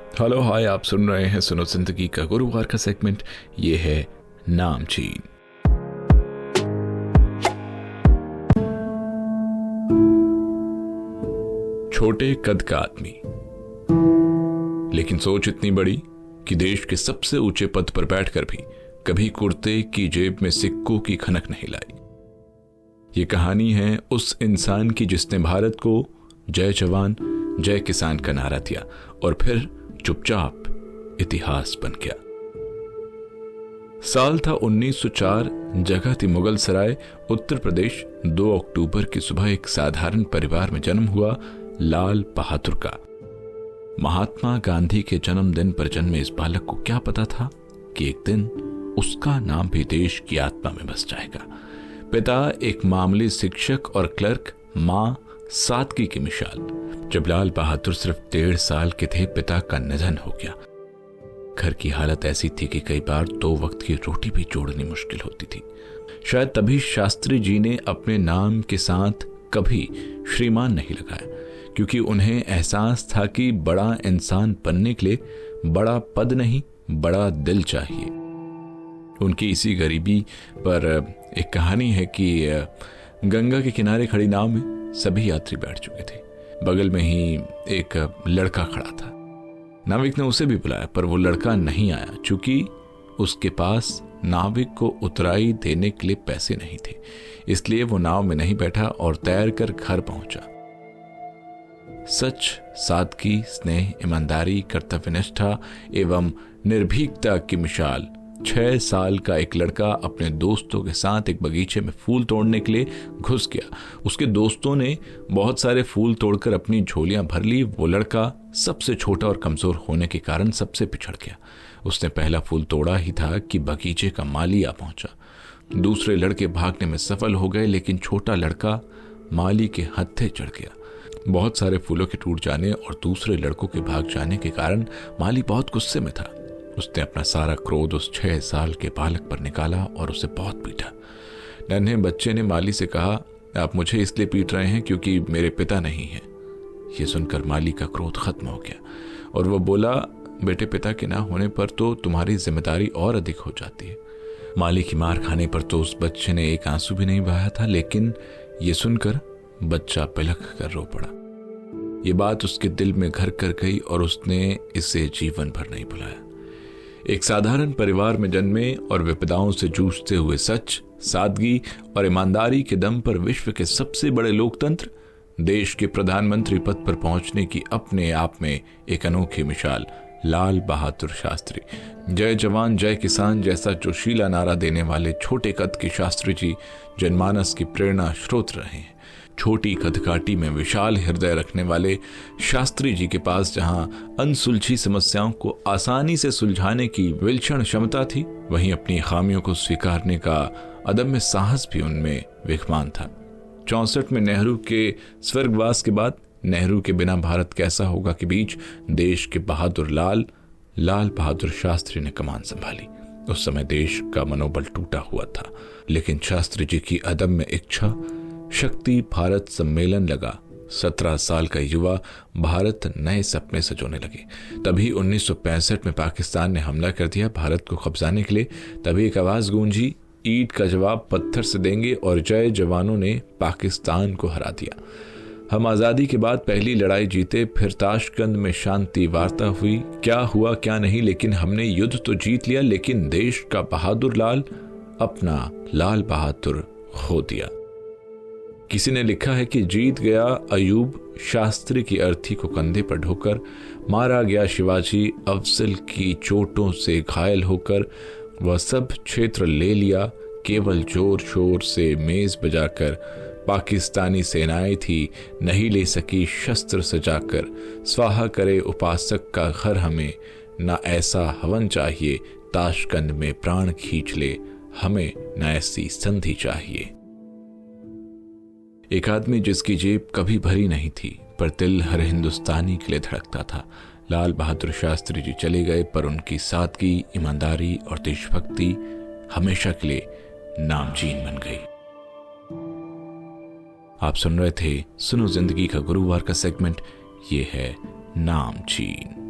Hello hi, आप सुन रहे हैं सुनो जिंदगी का गुरुवार का सेगमेंट। ये है नामचीन। छोटे कद का आदमी, लेकिन सोच इतनी बड़ी कि देश के सबसे ऊंचे पद पर बैठकर भी कभी कुर्ते की जेब में सिक्कों की खनक नहीं लाई। ये कहानी है उस इंसान की जिसने भारत को जय जवान जय किसान का नारा दिया और फिर चुपचाप इतिहास बन गया। साल था 1904, जगह थी मुगल सराय, उत्तर प्रदेश। 2 अक्टूबर की सुबह एक साधारण परिवार में जन्म हुआ लाल बहादुर का। महात्मा गांधी के जन्मदिन पर जन्मे इस बालक को क्या पता था कि एक दिन उसका नाम भी देश की आत्मा में बस जाएगा। पिता एक मामूली शिक्षक और क्लर्क, मां सादगी की मिसाल। जब लाल बहादुर सिर्फ 1.5 साल के थे, पिता का निधन हो गया। घर की हालत ऐसी थी कि कई बार 2 वक्त की रोटी भी जोड़नी मुश्किल होती थी। शायद तभी शास्त्री जी ने अपने नाम के साथ कभी श्रीमान नहीं लगाया, क्योंकि उन्हें एहसास था कि बड़ा इंसान बनने के लिए बड़ा पद नहीं, बड़ा दिल चाहिए। उनकी इसी गरीबी पर एक कहानी है कि गंगा के किनारे खड़ी नाव में सभी यात्री बैठ चुके थे। बगल में ही एक लड़का खड़ा था। नाविक ने उसे भी बुलाया, पर वो लड़का नहीं आया, चूंकि उसके पास नाविक को उतराई देने के लिए पैसे नहीं थे। इसलिए वो नाव में नहीं बैठा और तैर कर घर पहुंचा। सच, सादगी, स्नेह, ईमानदारी, कर्तव्यनिष्ठा एवं निर्भीकता की मिसाल 6 साल का एक लड़का अपने दोस्तों के साथ एक बगीचे में फूल तोड़ने के लिए घुस गया। उसके दोस्तों ने बहुत सारे फूल तोड़कर अपनी झोलियां भर ली। वो लड़का सबसे छोटा और कमजोर होने के कारण सबसे पिछड़ गया। उसने पहला फूल तोड़ा ही था कि बगीचे का माली आ पहुंचा। दूसरे लड़के भागने में सफल हो गए, लेकिन छोटा लड़का माली के हत्थे चढ़ गया। बहुत सारे फूलों के टूट जाने और दूसरे लड़कों के भाग जाने के कारण माली बहुत गुस्से में था। उसने अपना सारा क्रोध उस 6 साल के बालक पर निकाला और उसे बहुत पीटा। नन्हे बच्चे ने माली से कहा, आप मुझे इसलिए पीट रहे हैं क्योंकि मेरे पिता नहीं हैं। यह सुनकर माली का क्रोध खत्म हो गया और वह बोला, बेटे, पिता के ना होने पर तो तुम्हारी जिम्मेदारी और अधिक हो जाती है। माली की मार खाने पर तो उस बच्चे ने एक आंसू भी नहीं बहाया था, लेकिन यह सुनकर बच्चा बिलख कर रो पड़ा। ये बात उसके दिल में घर कर गई और उसने इसे जीवन भर नहीं भुलाया। एक साधारण परिवार में जन्मे और विपदाओं से जूझते हुए सच, सादगी और ईमानदारी के दम पर विश्व के सबसे बड़े लोकतंत्र, देश के प्रधानमंत्री पद पर पहुंचने की अपने आप में एक अनोखी मिसाल लाल बहादुर शास्त्री। जय जवान जय किसान जैसा जोशीला नारा देने वाले छोटे कद के शास्त्री जी जनमानस की प्रेरणा स्रोत रहे हैं। छोटी कदकाठी में विशाल हृदय रखने वाले शास्त्री जी के पास जहां अनसुलझी समस्याओं को आसानी से सुलझाने की विलक्षण क्षमता थी, वहीं अपनी खामियों को स्वीकारने का अदम्य साहस भी उनमें विद्यमान था। 64 में नेहरू के स्वर्गवास के बाद नेहरू के बिना भारत कैसा होगा के बीच देश के बहादुर लाल बहादुर शास्त्री ने कमान संभाली। उस समय देश का मनोबल टूटा हुआ था, लेकिन शास्त्री जी की अदम्य इच्छा शक्ति भारत सम्मेलन लगा। 17 साल का युवा भारत नए सपने सजोने लगे। तभी 1965 में पाकिस्तान ने हमला कर दिया भारत को कब्जाने के लिए। तभी एक आवाज गूंजी, ईंट का जवाब पत्थर से देंगे, और जय जवानों ने पाकिस्तान को हरा दिया। हम आजादी के बाद पहली लड़ाई जीते, फिर ताशकंद में शांति वार्ता हुई। क्या हुआ क्या नहीं, लेकिन हमने युद्ध तो जीत लिया, लेकिन देश का बहादुर लाल अपना लाल बहादुर खो दिया। किसी ने लिखा है कि जीत गया अयूब शास्त्री की अर्थी को कंधे पर ढोकर, मारा गया शिवाजी अफजल की चोटों से घायल होकर, वह सब क्षेत्र ले लिया केवल जोर शोर से मेज बजाकर। पाकिस्तानी सेनाएं थी नहीं ले सकी शस्त्र सजाकर, स्वाहा करे उपासक का घर हमें, ना ऐसा हवन चाहिए ताशकंद में प्राण खींच ले, हमें न ऐसी संधि चाहिए। एक आदमी जिसकी जेब कभी भरी नहीं थी, पर दिल हर हिंदुस्तानी के लिए धड़कता था। लाल बहादुर शास्त्री जी चले गए, पर उनकी सादगी, ईमानदारी और देशभक्ति हमेशा के लिए नामचीन बन गई। आप सुन रहे थे सुनो जिंदगी का गुरुवार का सेगमेंट। ये है नामचीन।